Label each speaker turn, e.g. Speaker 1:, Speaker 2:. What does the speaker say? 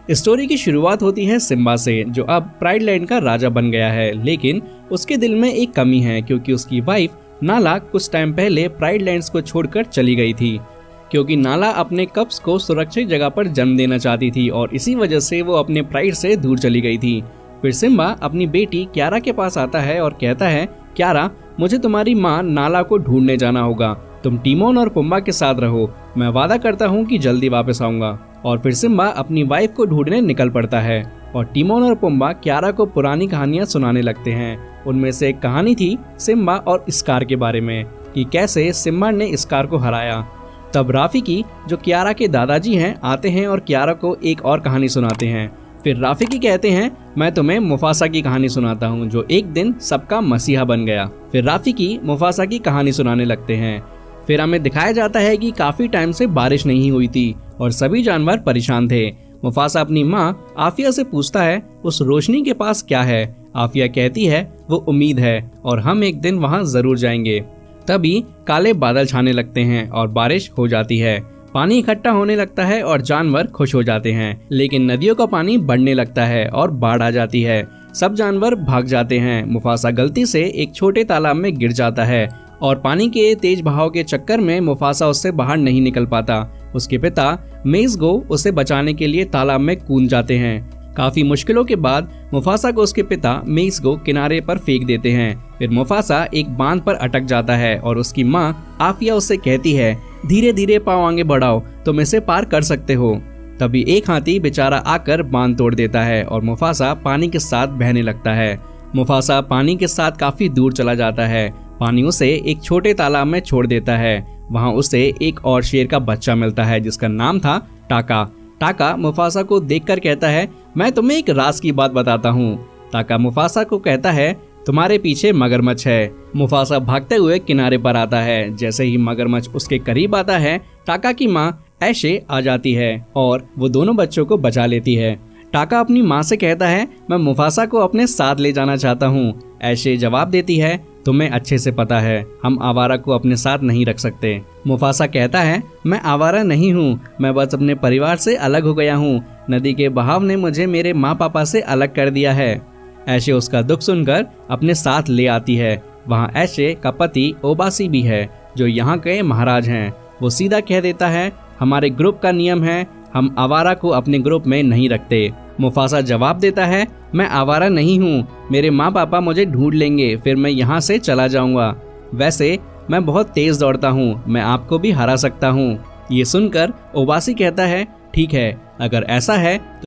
Speaker 1: Story की शुरुआत होती है सिम्बा से, जो अब प्राइड लैंड का राजा बन गया है, लेकिन उसके दिल में एक कमी है क्योंकि उसकी वाइफ नाला कुछ टाइम पहले प्राइड लैंड्स को छोड़कर चली गई थी, क्योंकि नाला अपने कप्स को सुरक्षित जगह पर जन्म देना चाहती थी और इसी वजह से वो अपने प्राइड से दूर चली गई थी। फिर सिम्बा अपनी बेटी क्यारा के पास आता है और कहता है, क्यारा, मुझे तुम्हारी माँ नाला को ढूंढने जाना होगा, तुम टिमोन और पुम्बा के साथ रहो, मैं वादा करता हूँ कि जल्दी वापस आऊंगा। और फिर सिम्बा अपनी वाइफ को ढूंढने निकल पड़ता है और टिमोन और पुम्बा क्यारा को पुरानी कहानियां सुनाने लगते हैं। उनमें से एक कहानी थी सिम्बा और स्कार के बारे में, कि कैसे सिम्बा ने स्कार को हराया। तब राफिकी, जो क्यारा के दादाजी हैं, आते हैं और क्यारा को एक और कहानी सुनाते हैं। फिर राफिकी कहते हैं, मैं तुम्हें मुफासा की कहानी सुनाता हूँ, जो एक दिन सबका मसीहा बन गया। फिर राफिकी मुफासा की कहानी सुनाने लगते हैं। फिर हमें दिखाया जाता है कि काफी टाइम से बारिश नहीं हुई थी और सभी जानवर परेशान थे। मुफासा अपनी माँ आफिया से पूछता है, उस रोशनी के पास क्या है? आफिया कहती है, वो उम्मीद है और हम एक दिन वहाँ जरूर जाएंगे। तभी काले बादल छाने लगते हैं और बारिश हो जाती है। पानी इकट्ठा होने लगता है और जानवर खुश हो जाते हैं, लेकिन नदियों का पानी बढ़ने लगता है और बाढ़ आ जाती है। सब जानवर भाग जाते हैं। मुफासा गलती से एक छोटे तालाब में गिर जाता है और पानी के तेज बहाव के चक्कर में मुफासा उससे बाहर नहीं निकल पाता। उसके पिता मेज़गो उसे बचाने के लिए तालाब में कूद जाते हैं। काफी मुश्किलों के बाद मुफासा को उसके पिता मेज़गो किनारे पर फेंक देते हैं। फिर मुफासा एक बांध पर अटक जाता है और उसकी माँ आफिया उससे कहती है, धीरे धीरे पाँव आगे बढ़ाओ, तुम इसे पार कर सकते हो। तभी एक हाथी बेचारा आकर बांध तोड़ देता है और मुफासा पानी के साथ बहने लगता है। मुफासा पानी के साथ काफी दूर चला जाता है। पानी उसे एक छोटे तालाब में छोड़ देता है। वहाँ उसे एक और शेर का बच्चा मिलता है जिसका नाम था टाका। टाका मुफासा को देखकर कहता है, मैं तुम्हें एक राज की बात बताता हूँ। टाका मुफासा को कहता है, तुम्हारे पीछे मगरमच्छ है। मुफासा भागते हुए किनारे पर आता है। जैसे ही मगरमच्छ उसके करीब आता है, टाका की माँ ऐशे आ जाती है और वो दोनों बच्चों को बचा लेती है। टाका अपनी माँ से कहता है, मैं मुफासा को अपने साथ ले जाना चाहता हूँ। ऐशे जवाब देती है, तुम्हें अच्छे से पता है हम आवारा को अपने साथ नहीं रख सकते। मुफासा कहता है, मैं आवारा नहीं हूँ, मैं बस अपने परिवार से अलग हो गया हूँ। नदी के बहाव ने मुझे मेरे माँ पापा से अलग कर दिया है। ऐशे उसका दुख सुनकर अपने साथ ले आती है। वहाँ ऐशे का पति ओबासी भी है, जो यहाँ के महाराज हैं। वो सीधा कह देता है, हमारे ग्रुप का नियम है, हम आवारा को अपने ग्रुप में नहीं रखते। मुफासा जवाब देता है, मैं आवारा नहीं हूँ, मेरे माँ पापा मुझे ढूंढ लेंगे, फिर मैं यहाँ से चला जाऊँगा। वैसे मैं बहुत तेज दौड़ता हूँ, मैं आपको भी हरा सकता हूँ। ये सुनकर ओबासी कहता है, ठीक है, अगर ऐसा है